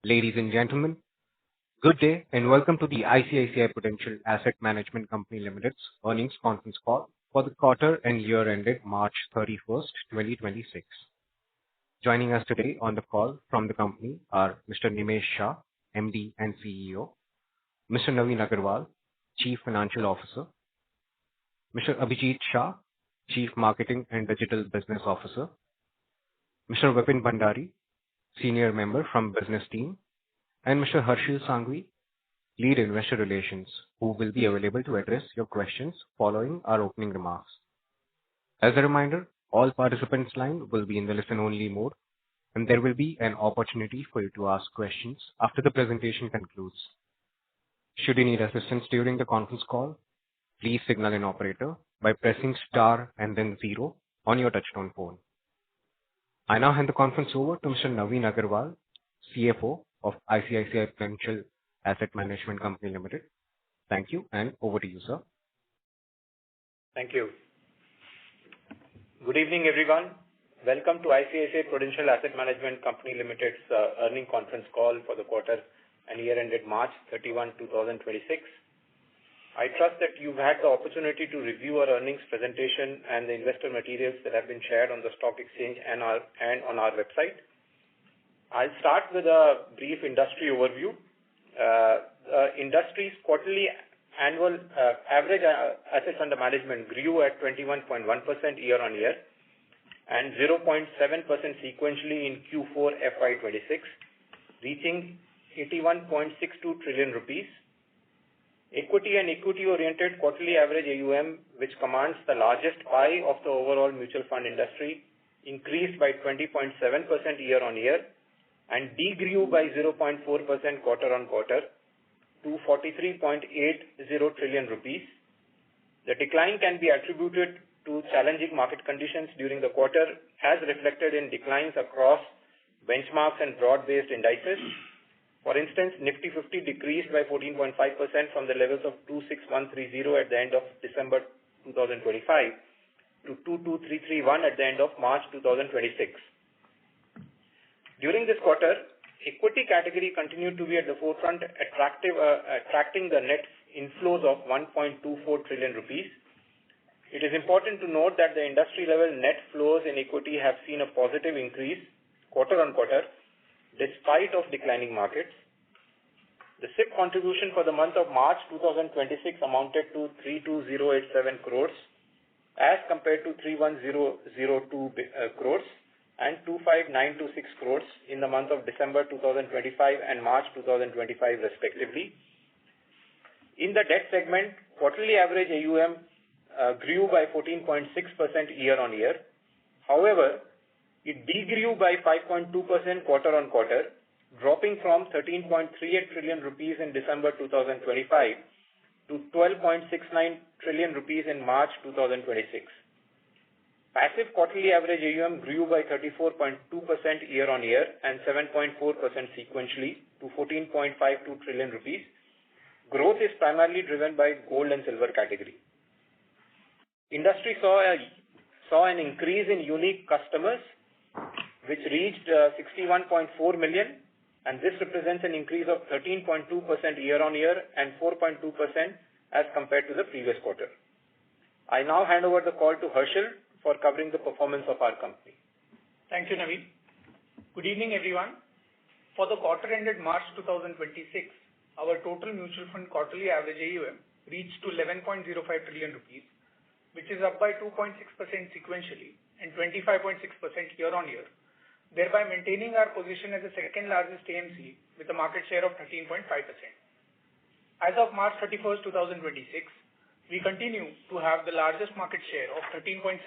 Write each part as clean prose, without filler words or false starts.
Ladies and gentlemen, good day and welcome to the ICICI Prudential Asset Management Company Limited's earnings conference call for the quarter and year ended March 31st, 2026. Joining us today on the call from the company are Mr. Nimesh Shah, MD and CEO, Mr. Naveen Agarwal, Chief Financial Officer, Mr. Abhijit Shah, Chief Marketing and Digital Business Officer, Mr. Vipin Bhandari, Senior Member from Business Team, and Mr. Harshil Sanghvi, Lead Investor Relations, who will be available to address your questions following our opening remarks. As a reminder, all participants' line will be in the listen-only mode, and there will be an opportunity for you to ask questions after the presentation concludes. Should you need assistance during the conference call, please signal an operator by pressing star and then 0 on your touchtone phone. I now hand the conference over to Mr. Naveen Agarwal, CFO of ICICI Prudential Asset Management Company Limited. Thank you, and over to you, sir. Thank you. Good evening, everyone. Welcome to ICICI Prudential Asset Management Company Limited's earnings conference call for the quarter and year ended March 31, 2026. I trust that you've had the opportunity to review our earnings presentation and the investor materials that have been shared on the stock exchange and on our website. I'll start with a brief industry overview. Industry's quarterly annual average assets under management grew at 21.1% year-on-year and 0.7% sequentially in Q4 FY26, reaching 81.62 trillion rupees. Equity and equity-oriented quarterly average AUM, which commands the largest pie of the overall mutual fund industry, increased by 20.7% year-on-year and degrew by 0.4% quarter-on-quarter to 43.80 trillion rupees. The decline can be attributed to challenging market conditions during the quarter, as reflected in declines across benchmarks and broad-based indices. For instance, Nifty 50 decreased by 14.5% from the levels of 26130 at the end of December 2025 to 22331 at the end of March 2026. During this quarter, equity category continued to be at the forefront, attracting the net inflows of 1.24 trillion rupees. It is important to note that the industry level net flows in equity have seen a positive increase quarter-on-quarter despite of declining markets. The SIP contribution for the month of March 2026 amounted to 32087 crores as compared to 31002 crores and 25926 crores in the month of December 2025 and March 2025 respectively. In the debt segment, quarterly average AUM grew by 14.6% year-on-year. However, it degrew by 5.2% quarter-on-quarter, dropping from 13.38 trillion rupees in December 2025 to 12.69 trillion rupees in March 2026. Passive quarterly average AUM grew by 34.2% year-on-year and 7.4% sequentially to 14.52 trillion rupees. Growth is primarily driven by gold and silver category. Industry saw an increase in unique customers, which reached 61.4 million, and this represents an increase of 13.2% year-on-year and 4.2% as compared to the previous quarter. I now hand over the call to Harshil for covering the performance of our company. Thank you, Naveen. Good evening, everyone. For the quarter ended March 2026, our total mutual fund quarterly average AUM reached to 11.05 trillion rupees, which is up by 2.6% sequentially and 25.6% year-on-year, thereby maintaining our position as the second largest AMC with a market share of 13.5%. As of March 31st, 2026, we continue to have the largest market share of 13.7%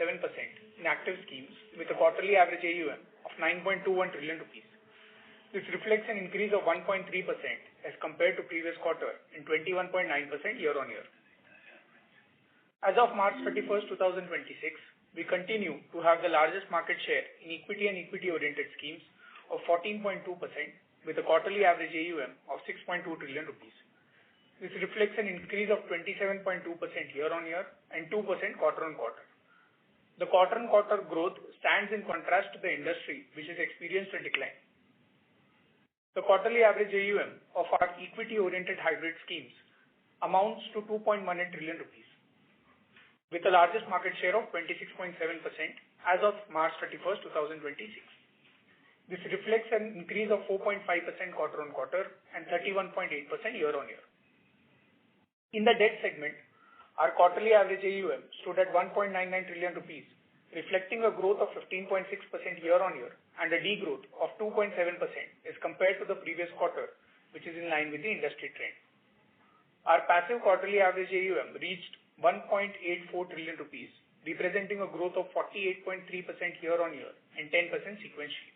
in active schemes with a quarterly average AUM of 9.21 trillion rupees. This reflects an increase of 1.3% as compared to previous quarter and 21.9% year-on-year. As of March 31st, 2026, we continue to have the largest market share in equity and equity-oriented schemes of 14.2% with a quarterly average AUM of 6.2 trillion rupees. This reflects an increase of 27.2% year-on-year and 2% quarter-on-quarter. The quarter-on-quarter growth stands in contrast to the industry, which has experienced a decline. The quarterly average AUM of our equity-oriented hybrid schemes amounts to 2.18 trillion rupees, with the largest market share of 26.7% as of March 31st, 2026. This reflects an increase of 4.5% quarter-on-quarter and 31.8% year-on-year. In the debt segment, our quarterly average AUM stood at 1.99 trillion rupees, reflecting a growth of 15.6% year-on-year and a degrowth of 2.7% as compared to the previous quarter, which is in line with the industry trend. Our passive quarterly average AUM reached 1.84 trillion rupees, representing a growth of 48.3% year-on-year and 10% sequentially.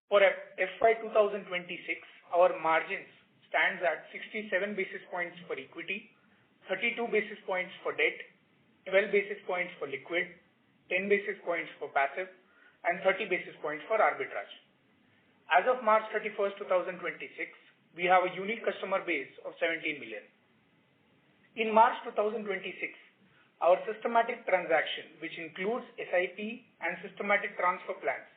For FY26, our margins stands at 67 basis points for equity, 32 basis points for debt, 12 basis points for liquid, 10 basis points for passive, and 30 basis points for arbitrage. As of March 31st, 2026, we have a unique customer base of 17 million. In March 2026, our systematic transaction, which includes SIP and systematic transfer plans,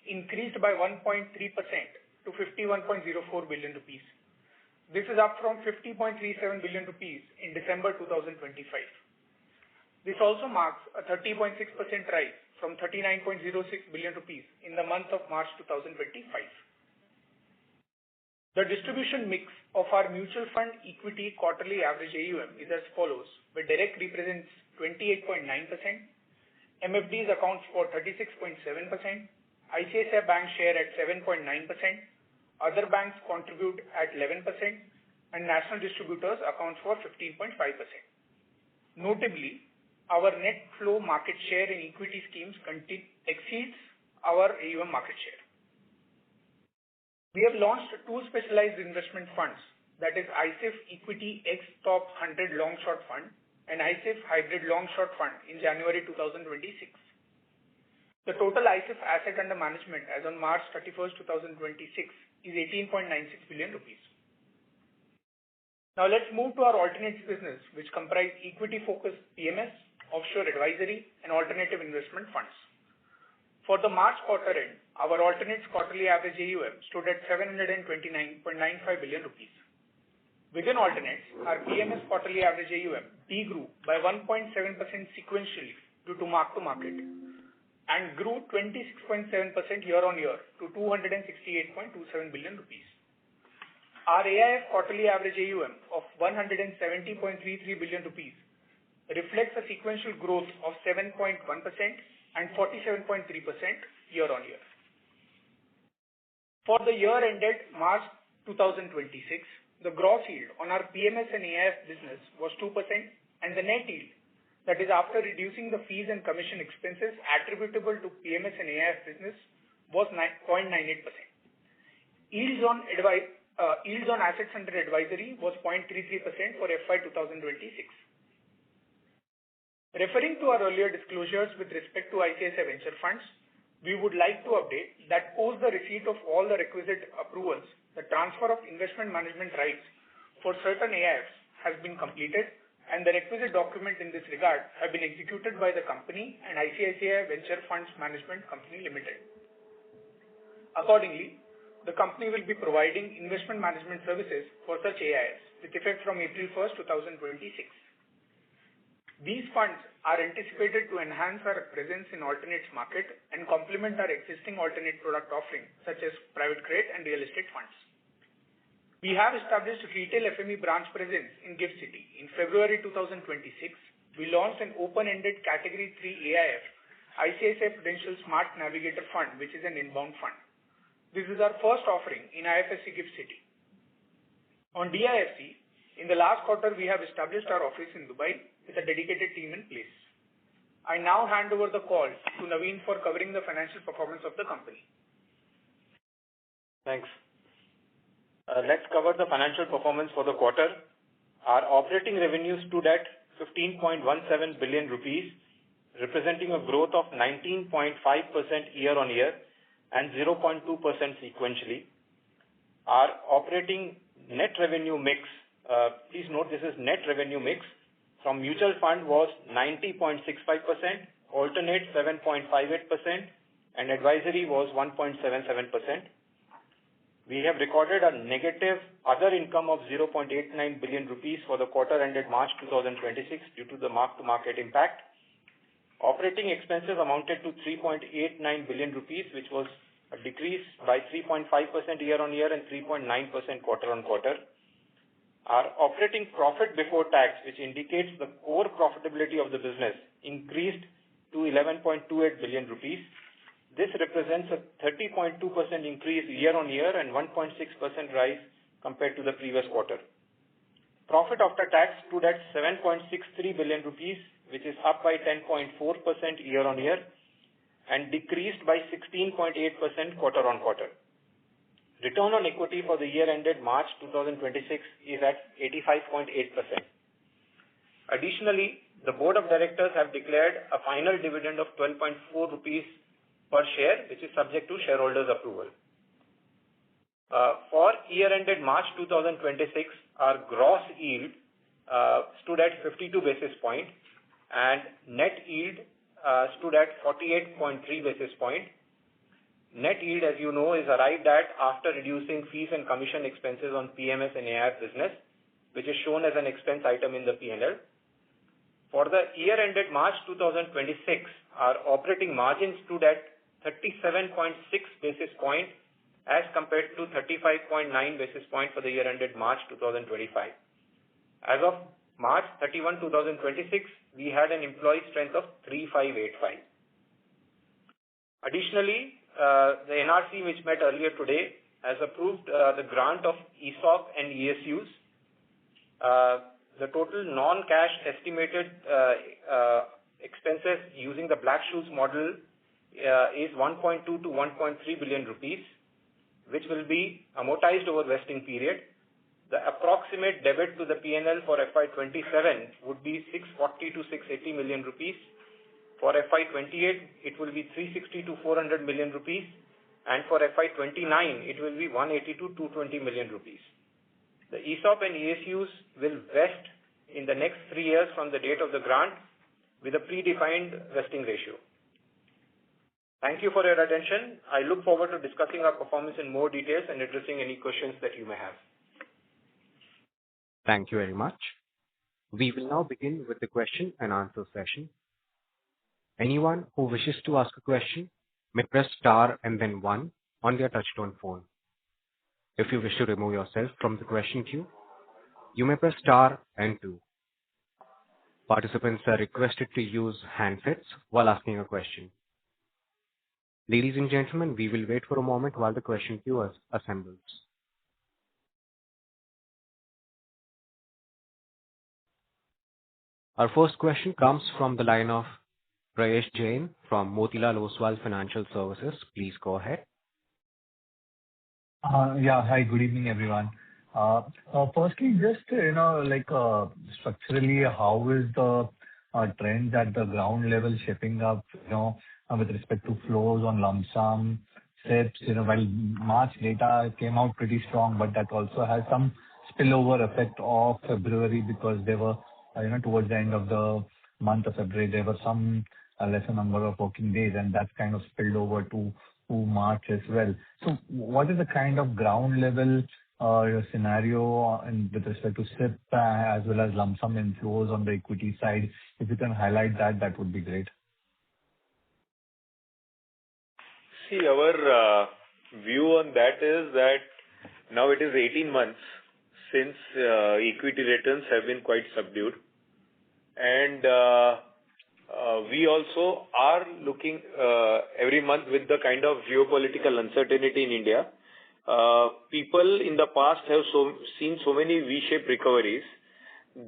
increased by 1.3% to 51.04 billion rupees. This is up from 50.37 billion rupees in December 2025. This also marks a 30.6% rise from 39.06 billion rupees in the month of March 2025. The distribution mix of our mutual fund equity quarterly average AUM is as follows, where direct represents 28.9%, MFDs accounts for 36.7%, ICICI Bank share at 7.9%, other banks contribute at 11%, and national distributors account for 15.5%. Notably, our net flow market share in equity schemes exceeds our AUM market share. We have launched two specialized investment funds, that is ICIF Equity X Top 100 Long Short Fund and ICIF Hybrid Long Short Fund in January 2026. The total ICIF asset under management as on March 31st, 2026 is 18.96 billion rupees. Now let's move to our alternates business, which comprise equity-focused PMS, offshore advisory, and alternative investment funds. For the March quarter end, our alternates quarterly average AUM stood at 729.95 billion rupees. Within alternates, our PMS quarterly average AUM degrew by 1.7% sequentially due to mark-to-market and grew 26.7% year-on-year to 268.27 billion rupees. Our AIF quarterly average AUM of 170.33 billion rupees reflects a sequential growth of 7.1% and 47.3% year-on-year. For the year ended March 2026, the gross yield on our PMS and AIF business was 2% and the net yield, that is after reducing the fees and commission expenses attributable to PMS and AIF business, was 0.98%. Yields on assets under advisory was 0.33% for FY2026. Referring to our earlier disclosures with respect to ICICI Venture Funds, we would like to update that post the receipt of all the requisite approvals, the transfer of investment management rights for certain AIFs has been completed and the requisite document in this regard have been executed by the company and ICICI Venture Funds Management Company Limited. Accordingly, the company will be providing investment management services for such AIFs with effect from April 1st, 2026. These funds are anticipated to enhance our presence in alternates market and complement our existing alternate product offering such as private credit and real estate funds. We have established retail FME branch presence in GIFT City. In February 2026, we launched an open-ended Category 3 AIF, ICICI Prudential Smart Navigator Fund, which is an inbound fund. This is our first offering in IFSC GIFT City. On DIFC, in the last quarter, we have established our office in Dubai with a dedicated team in place. I now hand over the call to Naveen for covering the financial performance of the company. Thanks. Let's cover the financial performance for the quarter. Our operating revenue stood at 15.17 billion rupees, representing a growth of 19.5% year-on-year and 0.2% sequentially. Our operating net revenue mix, please note this is net revenue mix, from mutual fund was 90.65%, alternate 7.58%, and advisory was 1.77%. We have recorded a negative other income of 0.89 billion rupees for the quarter ended March 2026 due to the mark-to-market impact. Operating expenses amounted to 3.89 billion rupees, which was a decrease by 3.5% year-on-year and 3.9% quarter-on-quarter. Our operating profit before tax, which indicates the core profitability of the business, increased to 11.28 billion rupees. This represents a 30.2% increase year-on-year and 1.6% rise compared to the previous quarter. Profit after tax stood at 7.63 billion rupees, which is up by 10.4% year-on-year and decreased by 16.8% quarter-on-quarter. Return on equity for the year ended March 2026 is at 85.8%. Additionally, the Board of Directors have declared a final dividend of 12.4 rupees per share, which is subject to shareholders' approval. For year ended March 2026, our gross yield stood at 52 basis points and net yield stood at 48.3 basis points. Net yield, as you know, is arrived at after reducing fees and commission expenses on PMS and AR business, which is shown as an expense item in the P&L. For the year ended March 2026, our operating margin stood at 37.6 basis points as compared to 35.9 basis points for the year ended March 2025. As of March 31, 2026, we had an employee strength of 3585. Additionally, the NRC, which met earlier today, has approved the grant of ESOP and ESUs. The total non-cash estimated expenses using the Black-Scholes model is 1.2 to 1.3 billion rupees, which will be amortized over vesting period. The approximate debit to the P&L for FY27 would be 640 to 680 million rupees. For FY28, it will be 360 to 400 million rupees, and for FY29, it will be 180 to 220 million rupees. The ESOP and ESUs will vest in the next 3 years from the date of the grant with a predefined vesting ratio. Thank you for your attention. I look forward to discussing our performance in more details and addressing any questions that you may have. Thank you very much. We will now begin with the question and answer session. Anyone who wishes to ask a question may press star and then 1 on their touchtone phone. If you wish to remove yourself from the question queue, you may press star and 2. Participants are requested to use handsets while asking a question. Ladies and gentlemen, we will wait for a moment while the question queue assembles. Our first question comes from the line of Prayesh Jain from Motilal Oswal Financial Services. Please go ahead. Hi, good evening, everyone. Firstly, just, structurally, how is the trends at the ground level shaping up, with respect to flows on lump sum, SIPs? While March data came out pretty strong, but that also has some spillover effect of February because there were, towards the end of the month of February, there were some lesser number of working days, and that kind of spilled over to March as well. So what is the kind of ground level scenario with respect to SIP as well as lump sum inflows on the equity side? If you can highlight that would be great. See, our view on that is that now it is 18 months since equity returns have been quite subdued. And we also are looking every month with the kind of geopolitical uncertainty in India. People in the past have seen so many V-shaped recoveries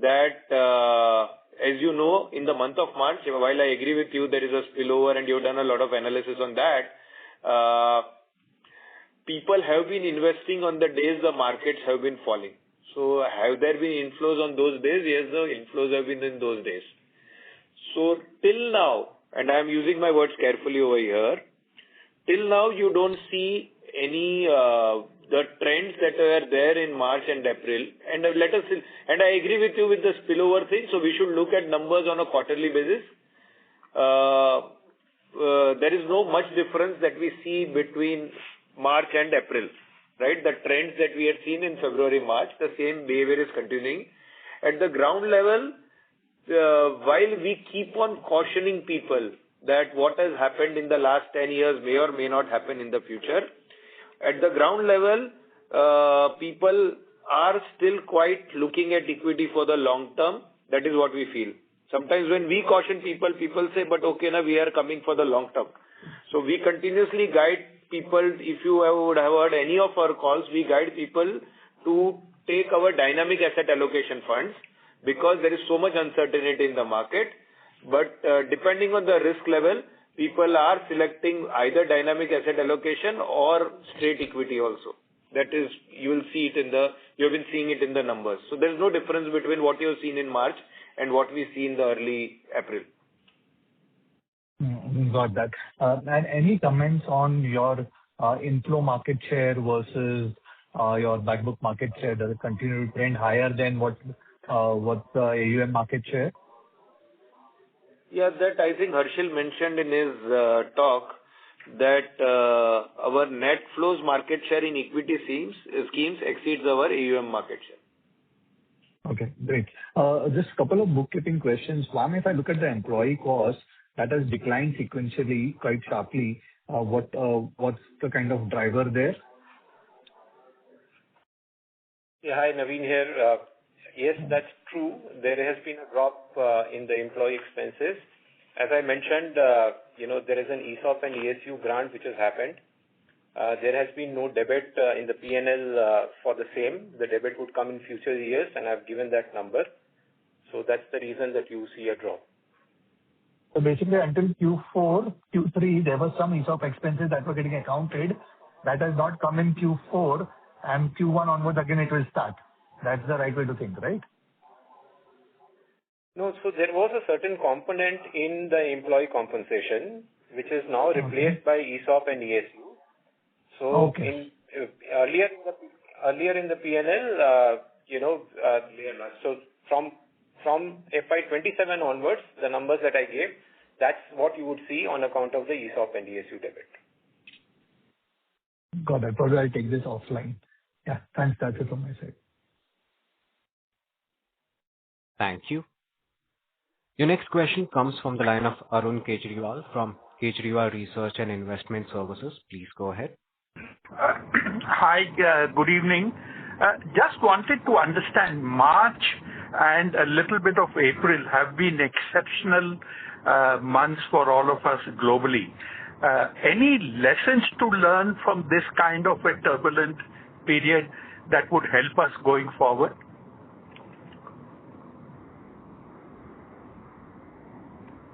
that, as you know, in the month of March, while I agree with you, there is a spillover and you've done a lot of analysis on that, people have been investing on the days the markets have been falling. So have there been inflows on those days? Yes, the inflows have been in those days. So till now, and I am using my words carefully over here, till now you don't see any the trends that were there in March and April. And and I agree with you with the spillover thing. So we should look at numbers on a quarterly basis. There is no much difference that we see between March and April. right? The trends that we had seen in February, March, the same behavior is continuing. At the ground level, while we keep on cautioning people that what has happened in the last 10 years may or may not happen in the future, at the ground level, people are still quite looking at equity for the long term. That is what we feel. Sometimes when we caution people, people say, but okay, now we are coming for the long term. So we continuously guide people. If you would have heard any of our calls, we guide people to take our dynamic asset allocation funds because there is so much uncertainty in the market. But depending on the risk level, people are selecting either dynamic asset allocation or straight equity also. That is, you will see it you have been seeing it in the numbers. So there is no difference between what you have seen in March and what we see in the early April. Got that. And any comments on your inflow market share versus your back book market share? Does it continue to trend higher than what the AUM market share? Yeah, that I think Harshil mentioned in his talk that our net flows market share in equity schemes exceeds our AUM market share. Okay, great. Just a couple of bookkeeping questions. One, if I look at the employee cost, that has declined sequentially quite sharply. What's the kind of driver there? Yeah, hi, Naveen here. Yes, that's true. There has been a drop in the employee expenses. As I mentioned, there is an ESOP and ESU grant which has happened. There has been no debit in the P&L for the same. The debit would come in future years, and I've given that number. So that's the reason that you see a drop. So basically, until Q4, Q3, there were some ESOP expenses that were getting accounted. That has not come in Q4, and Q1 onwards, again, it will start. That's the right way to think, right? No, so there was a certain component in the employee compensation, which is now replaced by ESOP and ESU. So earlier in the P&L, so from FY27 onwards, the numbers that I gave, that's what you would see on account of the ESOP and ESU debit. Got it. Probably I'll take this offline. Yeah, thanks. That's it from my side. Thank you. Your next question comes from the line of Arun Kejriwal from Kejriwal Research and Investment Services. Please go ahead. Hi, good evening. Just wanted to understand, March and a little bit of April have been exceptional months for all of us globally. Any lessons to learn from this kind of a turbulent period that would help us going forward?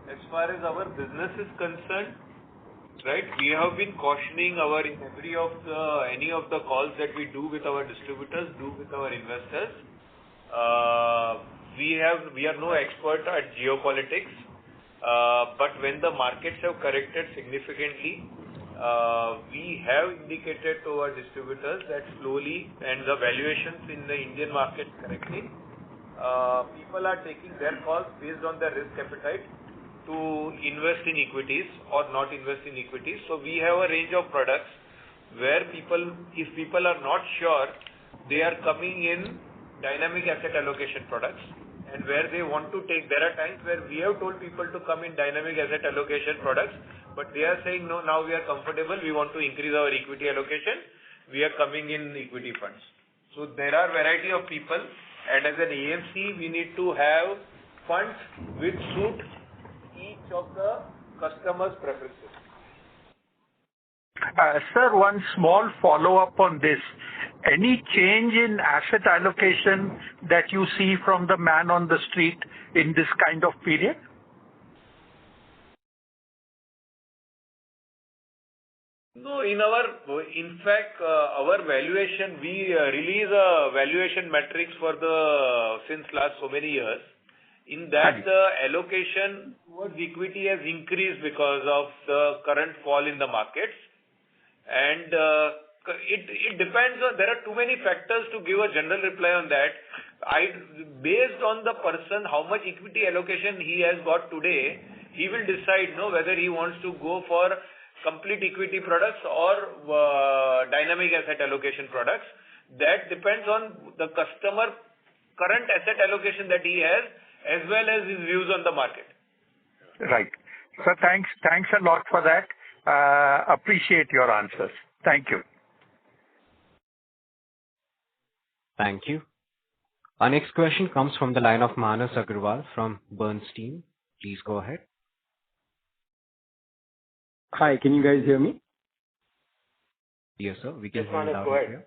As far as our business is concerned, right, we have been cautioning in any of the calls that we do with our distributors, do with our investors. We are no expert at geopolitics, but when the markets have corrected significantly, we have indicated to our distributors that slowly, and the valuations in the Indian market correcting, people are taking their calls based on their risk appetite to invest in equities or not invest in equities. So we have a range of products where if people are not sure, they are coming in dynamic asset allocation products, and where they want to take, there are times where we have told people to come in dynamic asset allocation products, but they are saying, no, now we are comfortable, we want to increase our equity allocation, we are coming in equity funds. So there are variety of people, and as an AMC, we need to have funds which suit each of the customers' preferences. Sir, one small follow-up on this. Any change in asset allocation that you see from the man on the street in this kind of period? No, in fact, our valuation, we release a valuation metrics since last so many years. In that, the allocation towards equity has increased because of the current fall in the markets. And it depends on, there are too many factors to give a general reply on that. Based on the person, how much equity allocation he has got today, he will decide whether he wants to go for complete equity products or dynamic asset allocation products. That depends on the customer current asset allocation that he has, as well as his views on the market. Right. So thanks a lot for that. Appreciate your answers. Thank you. Thank you. Our next question comes from the line of Manas Agarwal from Bernstein. Please go ahead. Hi, can you guys hear me? Yes, sir. We can Yes, hear you Manas, loud go and ahead. clear.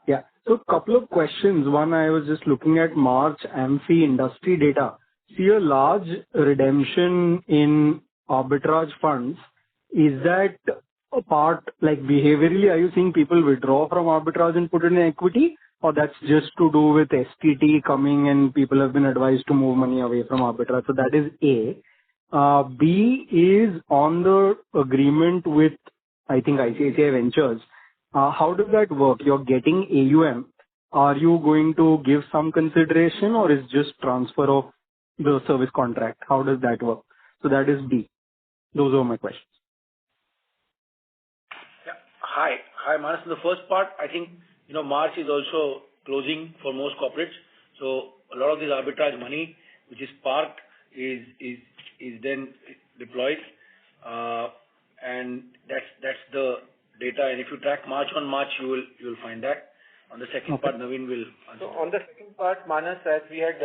Yeah. So couple of questions. One, I was just looking at March AMC industry data. See a large redemption in arbitrage funds. Is that a part, like behaviorally, are you seeing people withdraw from arbitrage and put it in equity? Or that's just to do with STT coming and people have been advised to move money away from arbitrage? So that is A. B is on the agreement with, I think, ICICI Ventures. How does that work? You're getting AUM. Are you going to give some consideration or is just transfer of the service contract? How does that work? So that is B. Those are my questions. Yeah. Hi, Manas. The first part, I think, March is also closing for most corporates. So a lot of this arbitrage money, which is parked, is then deployed. And that's the data. And if you track March on March, you will find that. On the second part, Naveen will answer. So on the second part, Manas, as we had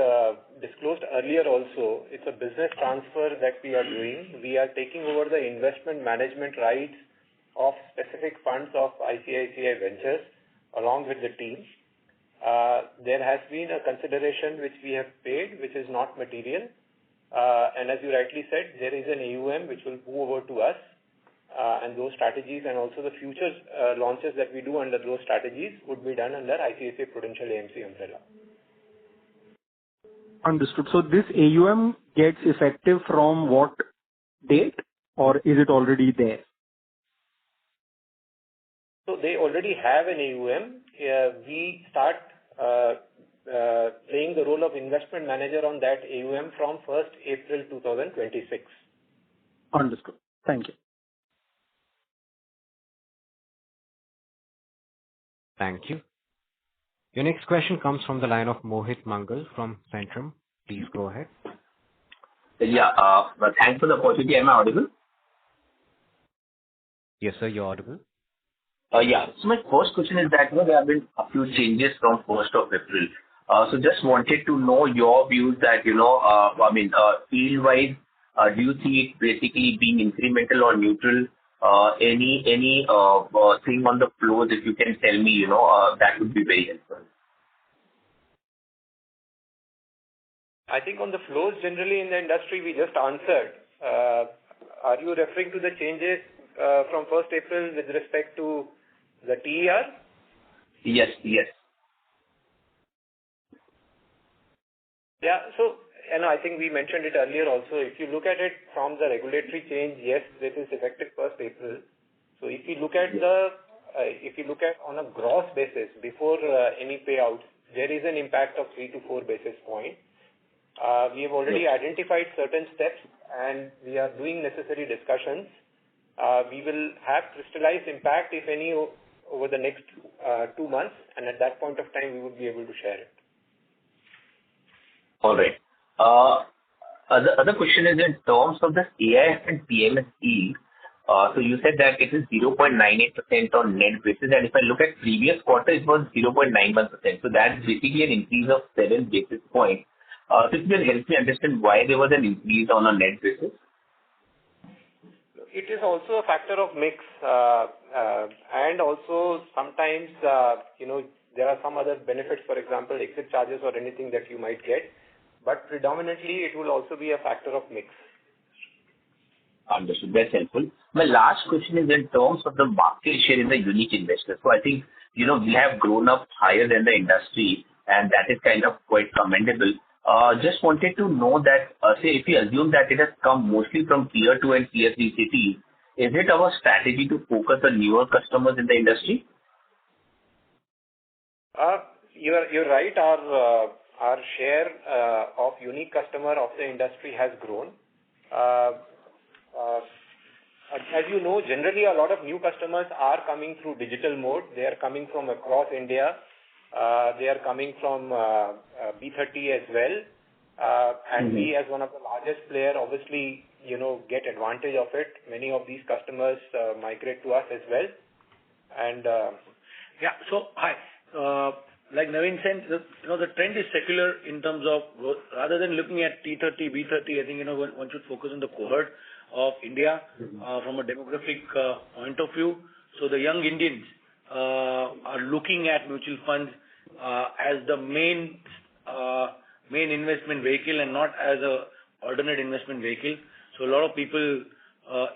disclosed earlier also, it's a business transfer that we are doing. We are taking over the investment management rights of specific funds of ICICI Ventures along with the team. There has been a consideration which we have paid, which is not material. And as you rightly said, there is an AUM which will move over to us. And those strategies and also the future launches that we do under those strategies would be done under ICICI Prudential AMC umbrella. Understood. So this AUM gets effective from what date or is it already there? So they already have an AUM. We start playing the role of investment manager on that AUM from 1st April 2026. Understood. Thank you. Thank you. Your next question comes from the line of Mohit Mangal from Centrum. Please go ahead. Yeah, thanks for the opportunity. Am I audible? Yes, sir, you're audible. Yeah. So my first question is that there have been a few changes from 1st of April. So just wanted to know your views that, field-wise, do you see it basically being incremental or neutral? Any thing on the flows, if you can tell me, that would be very helpful. I think on the flows generally in the industry, we just answered. Are you referring to the changes from 1st April with respect to the TER? Yes. Yeah. So, I think we mentioned it earlier also. If you look at it from the regulatory change, yes, this is effective 1st April. So if you look at on a gross basis before any payouts, there is an impact of 3 to 4 basis points. We have already identified certain steps and we are doing necessary discussions. We will have crystallized impact, if any, over the next 2 months, and at that point of time, we would be able to share it. All right. The other question is in terms of the AIF and PMSE. So you said that it is 0.98% on net basis, and if I look at previous quarter, it was 0.91%. So that's basically an increase of 7 basis points. So if you can help me understand why there was an increase on a net basis. It is also a factor of mix, and also sometimes, there are some other benefits, for example, exit charges or anything that you might get. But predominantly, it will also be a factor of mix. Understood. That's helpful. My last question is in terms of the market share in the unique investors. So I think, we have grown up higher than the industry, and that is kind of quite commendable. Just wanted to know that, say, if you assume that it has come mostly from tier 2 and tier 3 cities, is it our strategy to focus on newer customers in the industry? You're right. Our share of unique customer of the industry has grown. as you know, generally a lot of new customers are coming through digital mode. They are coming from across India. They are coming from B30 as well. And we, as one of the largest player, obviously, get advantage of it. Many of these customers migrate to us as well. And hi. Like Naveen said, the trend is secular in terms of growth. Rather than looking at T30, B30, I think one should focus on the cohort of India from a demographic point of view. So the young Indians are looking at mutual funds as the main investment vehicle and not as a alternate investment vehicle. So a lot of people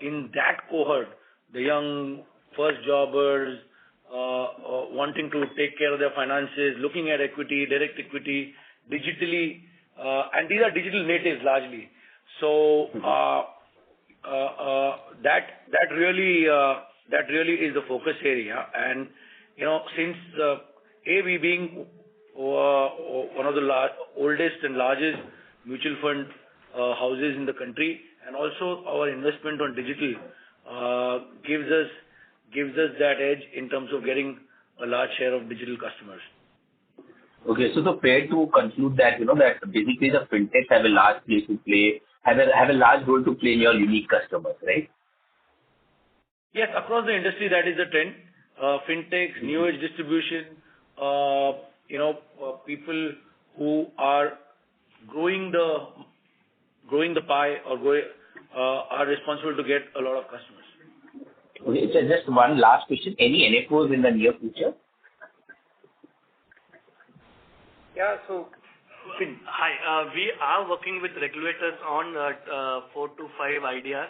in that cohort, the young first jobbers, wanting to take care of their finances, looking at equity, direct equity, digitally, and these are digital natives largely. So that really is the focus area. And since we being one of the oldest and largest mutual fund houses in the country, and also our investment on digital gives us that edge in terms of getting a large share of digital customers. Okay, so fair to conclude that that basically the fintechs have a large place to play, have a large role to play in your unique customers, right? Yes, across the industry that is the trend. Fintechs, new age distribution, people who are growing the pie or are responsible to get a lot of customers. Okay, so just one last question. Any NFOs in the near future? Yeah, so hi, we are working with regulators on 4 to 5 ideas.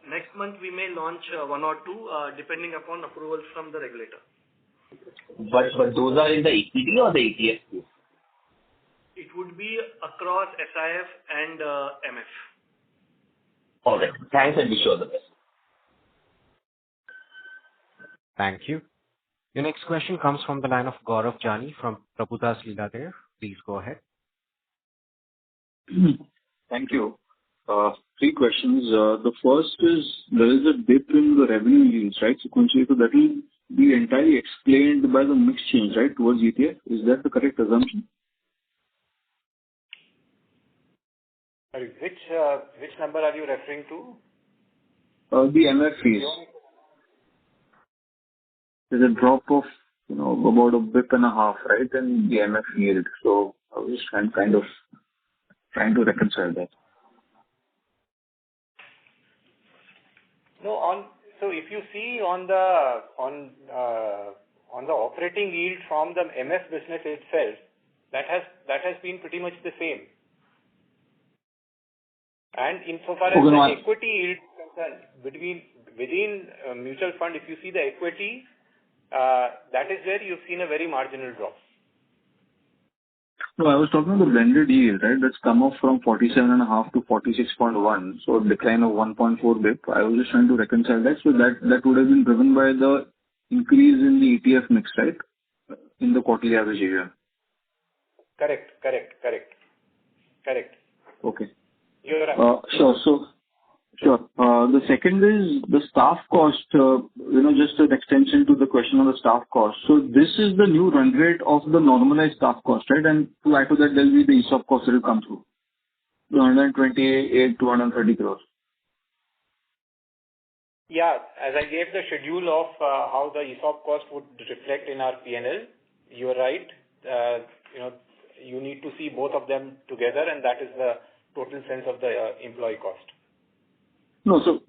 Next month we may launch 1 or 2 depending upon approvals from the regulator. But those are in the equity or the ETF space? It would be across SIF and MF. All right. Thanks and wish you all the best. Thank you. Your next question comes from the line of Gaurav Jani from Prabhudas Lilladher. Please go ahead. Thank you. 3 questions. The first is there is a dip in the revenue yields, right? Sequentially, so that will be entirely explained by the mix change, right, towards ETF. Is that the correct assumption? Sorry, which number are you referring to? The MF fees. There's a drop of about a bip and a half, right, in the MF yield. So I was just kind of trying to reconcile that. No, so if you see on the operating yield from the MF business itself, that has been pretty much the same. And insofar as the equity yield is concerned, within mutual fund, if you see the equity, that is where you've seen a very marginal drop. No, I was talking about the blended yield, right? That's come up from 47.5 to 46.1, so a decline of 1.4 bip. I was just trying to reconcile that. So that would have been driven by the increase in the ETF mix, right? In the quarterly average area. Correct. Okay. You're right. Sure. The second is the staff cost, just an extension to the question on the staff cost. So this is the new run rate of the normalized staff cost, right? And to add to that, there will be the ESOP cost that will come through. 228, 230 crores. Yeah, as I gave the schedule of how the ESOP cost would reflect in our P&L, you are right. You need to see both of them together, and that is the total sense of the employee cost. No, so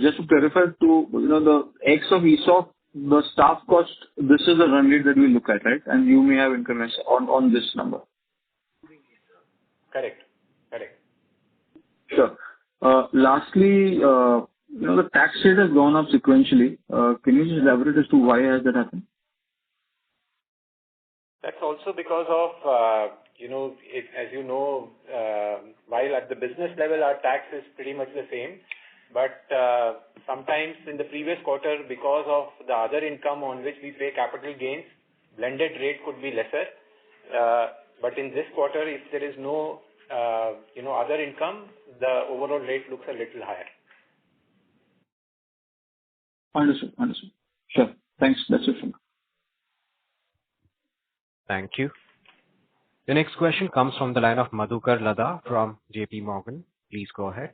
just to clarify, the X of ESOP, the staff cost, this is the run rate that we look at, right? And you may have increments on this number. Correct. Sure. Lastly, the tax rate has gone up sequentially. Can you just elaborate as to why has that happened? That's also because of, as you know, while at the business level our tax is pretty much the same, but sometimes in the previous quarter, because of the other income on which we pay capital gains, blended rate could be lesser. But in this quarter, if there is no other income, the overall rate looks a little higher. Understood. Sure. Thanks. That's it from me. Thank you. The next question comes from the line of Madhukar Ladha from JP Morgan. Please go ahead.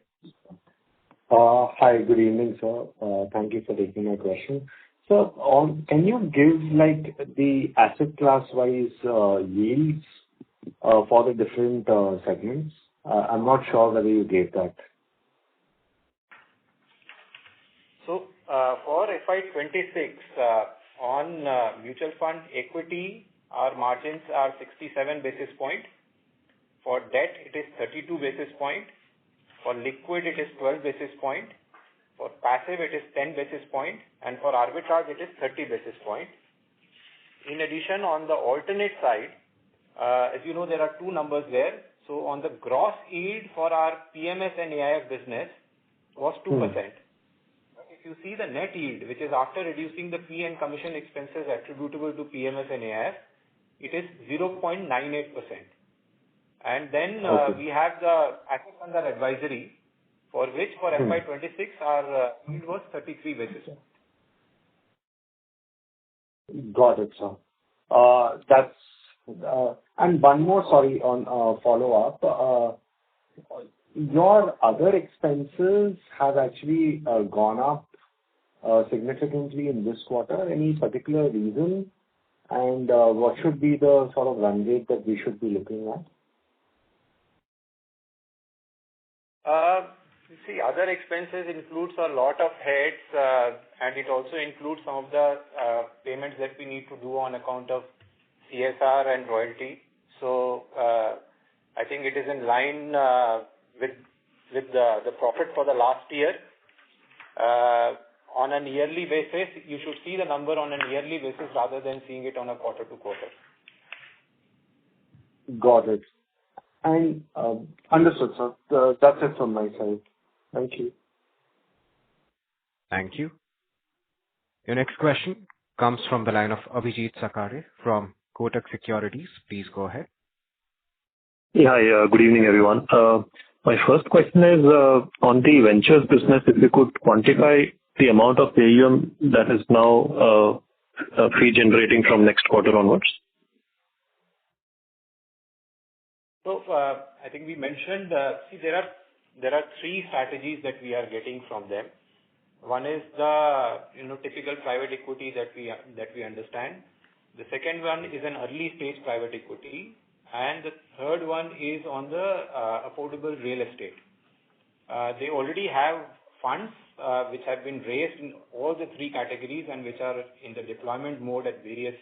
Hi, good evening, sir. Thank you for taking my question. So, can you give the asset class-wise yields for the different segments? I'm not sure whether you gave that. So, for FY26, on mutual fund equity, our margins are 67 basis point. For debt, it is 32 basis point. For liquid, it is 12 basis point. For passive, it is 10 basis point. And for arbitrage, it is 30 basis point. In addition, on the alternate side, as you know, there are two numbers there. So, on the gross yield for our PMS and AIF business was 2%. But if you see the net yield, which is after reducing the fee and commission expenses attributable to PMS and AIF, it is 0.98%. And then we have the assets under advisory, for which for FY26 our yield was 33 basis points. Got it, sir. And one more, sorry, on follow-up. Your other expenses have actually gone up significantly in this quarter. Any particular reason? And what should be the sort of run rate that we should be looking at? See, other expenses includes a lot of heads, and it also includes some of the payments that we need to do on account of CSR and royalty. So, I think it is in line with the profit for the last year. On a yearly basis, you should see the number on a yearly basis rather than seeing it on a quarter-to-quarter. Got it. And understood, sir. That's it from my side. Thank you. Thank you. Your next question comes from the line of Abhijit Sakare from Kotak Securities. Please go ahead. Yeah, hi, good evening, everyone. My first question is on the ventures business, if you could quantify the amount of AUM that is now fee generating from next quarter onwards. So, I think we mentioned, see, there are three strategies that we are getting from them. One is the typical private equity that we understand. The second one is an early stage private equity, and the third one is on the affordable real estate. They already have funds which have been raised in all the three categories and which are in the deployment mode at various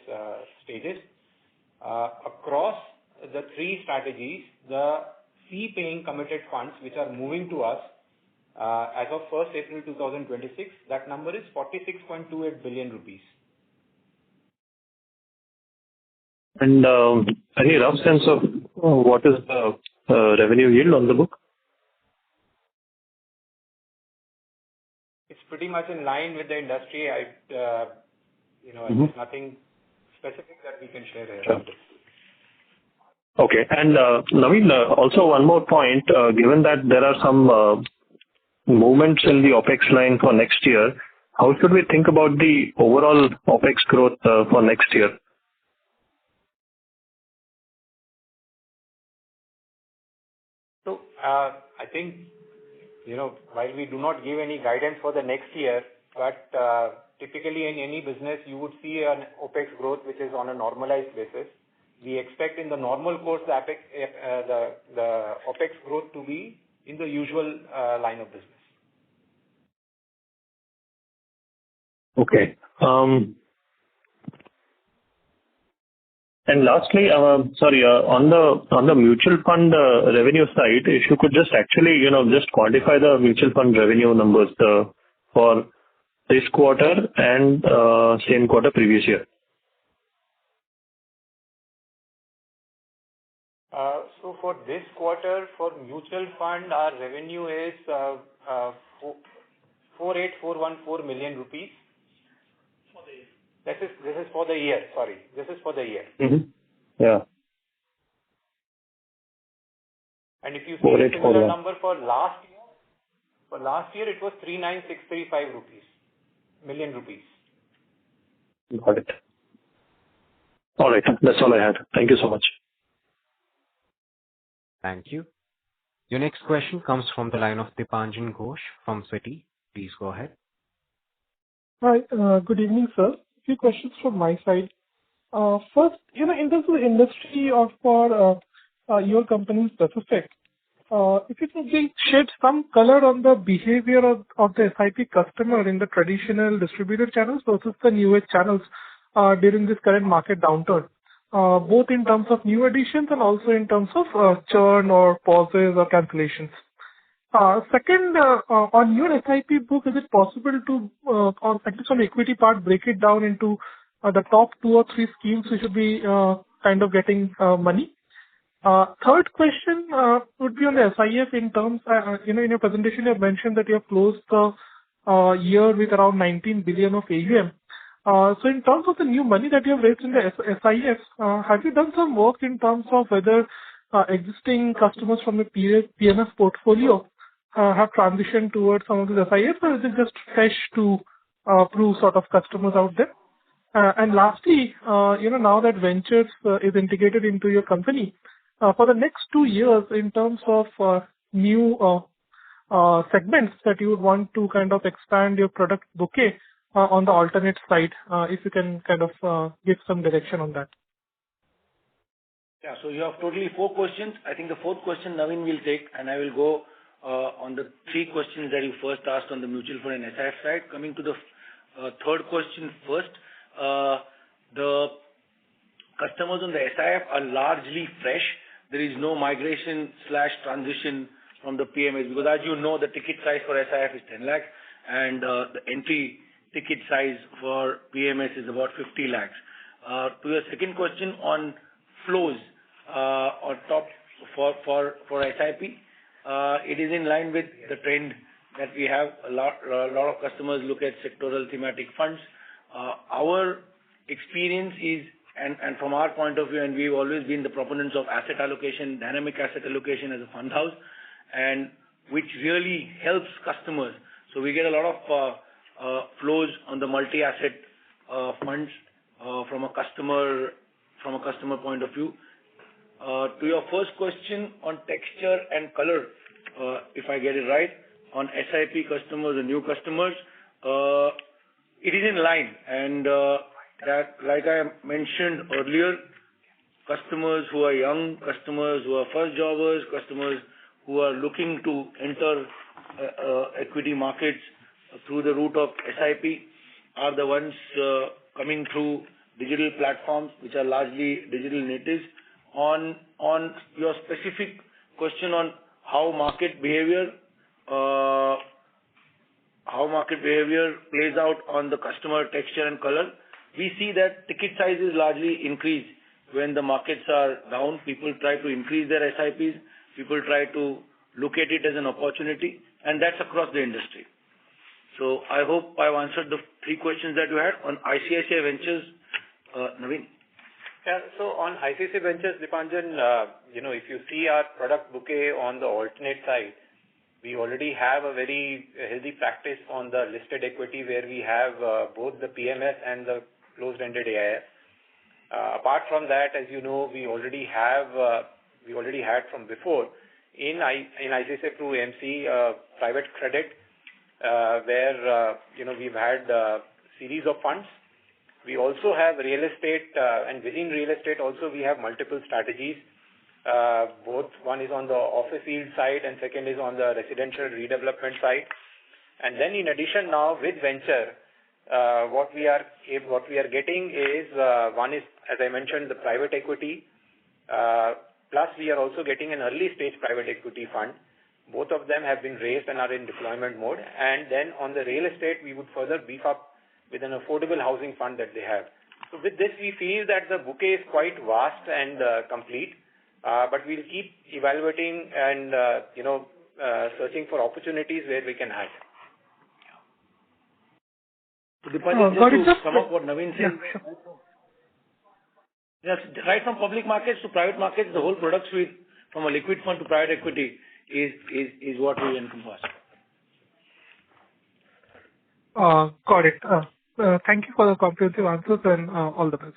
stages. Across the three strategies, the fee-paying committed funds which are moving to us as of 1st April 2026, that number is 46.28 billion rupees. And any rough sense of what is the revenue yield on the book? It's pretty much in line with the industry. There's nothing specific that we can share here. Sure. Okay. And Naveen, also one more point, given that there are some movements in the OPEX line for next year, how should we think about the overall OPEX growth for next year? So, I think, while we do not give any guidance for the next year, but typically in any business, you would see an OPEX growth which is on a normalized basis. We expect in the normal course the OPEX growth to be in the usual line of business. Okay. And lastly, sorry, on the mutual fund revenue side, if you could just actually, just quantify the mutual fund revenue numbers for this quarter and same quarter previous year. So for this quarter, for mutual fund, our revenue is 48,414 million rupees. This is for the year. Sorry, this is for the year. Mm-hmm. Yeah. And if you see a similar 4841. number for last year it was 39,635 million rupees. Got it. All right. That's all I had. Thank you so much. Thank you. Your next question comes from the line of Dipanjan Ghosh from Citi. Please go ahead. Hi. Good evening, sir. A few questions from my side. First, in terms of the industry or for your company specific, if you could shed some color on the behavior of the SIP customer in the traditional distributor channels versus the new age channels during this current market downturn, both in terms of new additions and also in terms of churn or pauses or cancellations. Second, on your SIP book, is it possible to, or at least on the equity part, break it down into the top 2 or 3 schemes which should be kind of getting money? Third question would be on the SIF in terms, in your presentation you have mentioned that you have closed the year with around 19 billion of AUM. So in terms of the new money that you have raised in the SIF, have you done some work in terms of whether existing customers from the PMS portfolio have transitioned towards some of the SIFs, or is it just fresh to PRU sort of customers out there? And lastly, now that Ventures is integrated into your company, for the next 2 years in terms of new segments that you would want to kind of expand your product bouquet on the alternate side, if you can kind of give some direction on that. Yeah. So you have totally 4 questions. I think the 4th question Naveen will take, and I will go on the 3 questions that you first asked on the mutual fund and SIF side. Coming to the 3rd question first, the customers on the SIF are largely fresh. There is no migration/transition from the PMS, because as you know, the ticket size for SIF is 10 lakh and the entry ticket size for PMS is about 50 lakhs. To your second question on flows or top for SIP, it is in line with the trend that we have. A lot of customers look at sectoral thematic funds. Our experience is, and from our point of view, and we've always been the proponents of asset allocation, dynamic asset allocation as a fund house, and which really helps customers. So we get a lot of flows on the multi-asset funds from a customer point of view. To your first question on texture and color, if I get it right, on SIP customers and new customers, it is in line, and that, like I mentioned earlier, customers who are young, customers who are first jobbers, customers who are looking to enter equity markets through the route of SIP are the ones coming through digital platforms, which are largely digital natives. On your specific question on how market behavior plays out on the customer texture and color, we see that ticket sizes largely increase when the markets are down. People try to increase their SIPs. People try to look at it as an opportunity, and that's across the industry. So I hope I've answered the 3 questions that you had. On ICICI Ventures, Naveen. Yeah. So on ICICI Ventures, Dipanjan, if you see our product bouquet on the alternate side, we already have a very healthy practice on the listed equity where we have both the PMS and the closed-ended AIF. Apart from that, as you know, we already had from before in ICICI Pru AMC private credit, where we've had series of funds. We also have real estate, and within real estate also we have multiple strategies. Both one is on the office yield side and second is on the residential redevelopment side. And then in addition now with venture, what we are getting is one is, as I mentioned, the private equity. Plus we are also getting an early stage private equity fund. Both of them have been raised and are in deployment mode. And then on the real estate, we would further beef up with an affordable housing fund that they have. So with this, we feel that the bouquet is quite vast and complete. But we'll keep evaluating and searching for opportunities where we can add. So Dipanjan, just to sum up what Naveen said. Yeah, sure. Yes, right from public markets to private markets, the whole product suite from a liquid fund to private equity is what we encompass. Got it. Thank you for the comprehensive answers and all the best.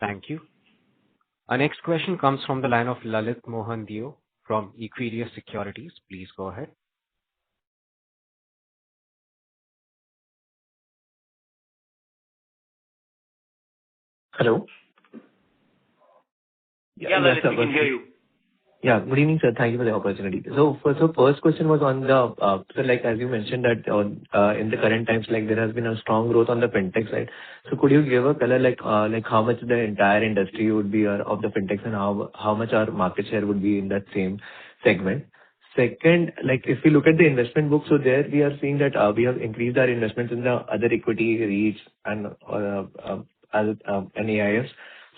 Thank you. Our next question comes from the line of Lalit Mohan Dio from Equirius Securities. Please go ahead. Hello? Yeah, Lalit, we can hear you. Yeah. Good evening, sir. Thank you for the opportunity. First question was on the, so like as you mentioned that in the current times, like there has been a strong growth on the fintech side. Could you give a color like how much the entire industry would be of the fintechs and how much our market share would be in that same segment? Second, like if we look at the investment book, so there we are seeing that we have increased our investments in the other equity REITs and AIFs.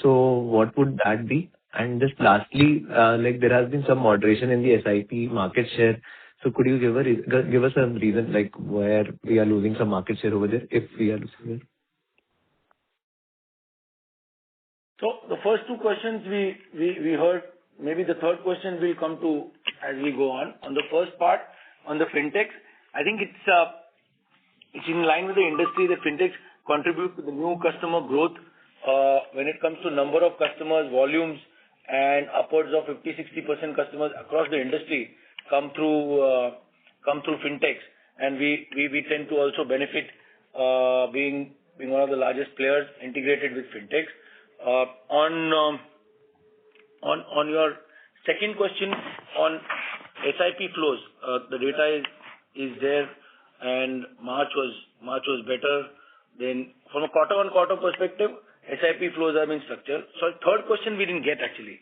What would that be? And just lastly, like there has been some moderation in the SIP market share. Could you give us some reason like where we are losing some market share over there, if we are losing it? The first two questions we heard. Maybe the third question will come to as we go on. On the first part, on the fintechs, I think it's in line with the industry that fintechs contribute to the new customer growth when it comes to number of customers, volumes, and upwards of 50-60% customers across the industry come through fintechs. And we tend to also benefit being one of the largest players integrated with fintechs. On your second question on SIP flows, the data is there, and March was better. Then from a quarter-on-quarter perspective, SIP flows have been structured. Third question we didn't get actually.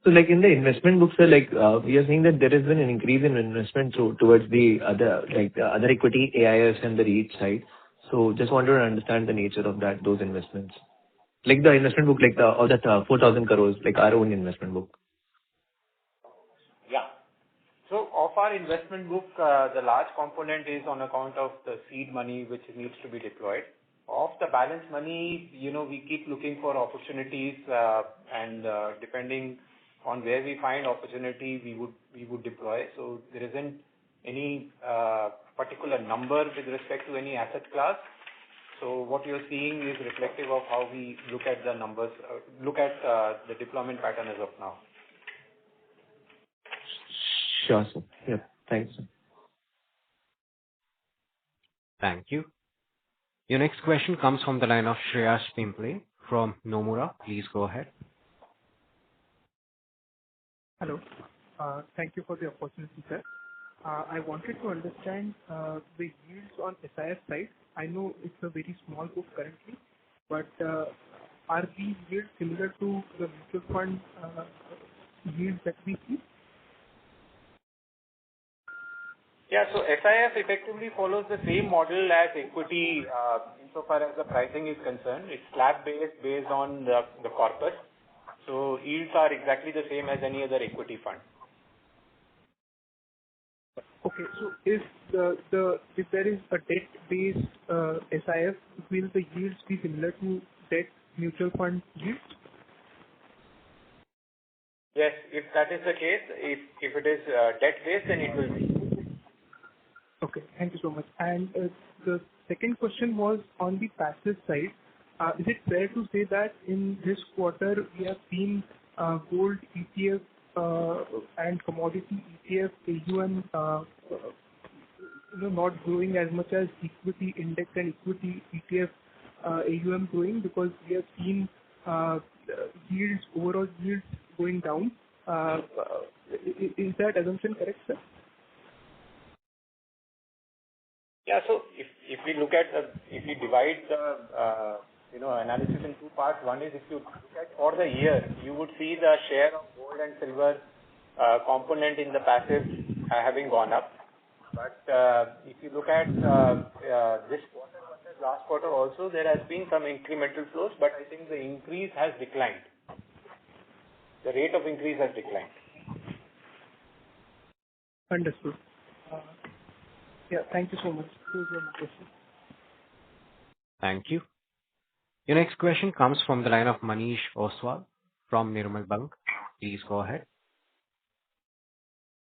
Like in the investment books, sir, like we are seeing that there has been an increase in investment towards the other equity AIFs and the REIT side. Just wanted to understand the nature of those investments. Like the investment book, like all that 4,000 crores, like our own investment book. Yeah. Of our investment book, the large component is on account of the seed money which needs to be deployed. Of the balance money, we keep looking for opportunities, and depending on where we find opportunity, we would deploy. There isn't any particular number with respect to any asset class. What you're seeing is reflective of how we look at the numbers, look at the deployment pattern as of now. Sure, sir. Yeah. Thanks, sir. Thank you. Your next question comes from the line of Shreyas Pimple from Nomura. Please go ahead. Hello. Thank you for the opportunity, sir. I wanted to understand the yields on SIF side. I know it's a very small book currently, but are these yields similar to the mutual fund yields that we see? Yeah. SIF effectively follows the same model as equity insofar as the pricing is concerned. It's slab-based based on the corpus. Yields are exactly the same as any other equity fund. Okay. If there is a debt-based SIF, will the yields be similar to debt mutual fund yields? Yes. If that is the case, if it is debt-based, then it will be. Okay. Thank you so much. The second question was on the passive side. Is it fair to say that in this quarter we have seen gold ETF and commodity ETF AUM not growing as much as equity index and equity ETF AUM growing, because we have seen overall yields going down. Is that assumption correct, sir? Yeah. If we divide the analysis in two parts. One is if you look at for the year, you would see the share of gold and silver component in the passive having gone up. But if you look at this quarter versus last quarter also, there has been some incremental flows, but I think the increase has declined. The rate of increase has declined. Understood. Yeah, thank you so much. Those were my questions. Thank you. Your next question comes from the line of Manish Oswal from Nirmal Bang. Please go ahead.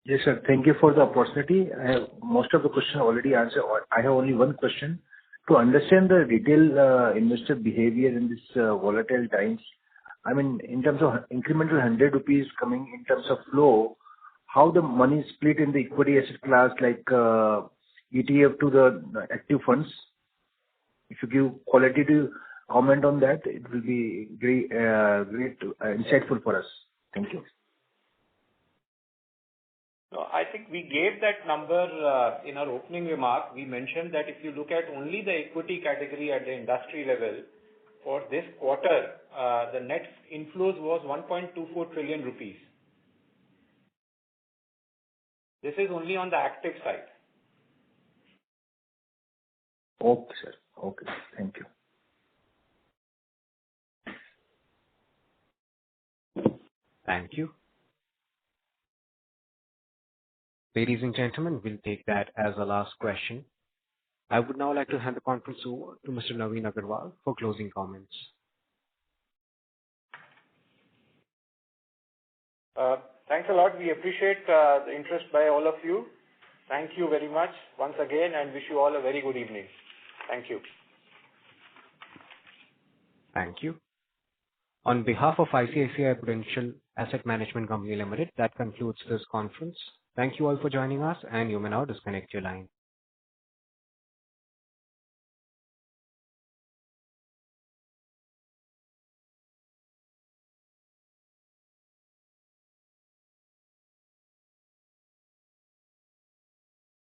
Yes, sir. Thank you for the opportunity. I have most of the question already answered. I have only one question. To understand the retail investor behavior in this volatile times, I mean, in terms of incremental 100 rupees coming in terms of flow, how the money is split in the equity asset class like ETF to the active funds? If you give qualitative comment on that, it will be great insightful for us. Thank you. No, I think we gave that number in our opening remark. We mentioned that if you look at only the equity category at the industry level, for this quarter, the net inflows was 1.24 trillion rupees. This is only on the active side. Okay, sir. Okay. Thank you. Thank you. Ladies and gentlemen, we'll take that as the last question. I would now like to hand the conference over to Mr. Naveen Agarwal for closing comments. Thanks a lot. We appreciate the interest by all of you. Thank you very much once again and wish you all a very good evening. Thank you. Thank you. On behalf of ICICI Prudential Asset Management Company Limited, that concludes this conference. Thank you all for joining us, and you may now disconnect your line.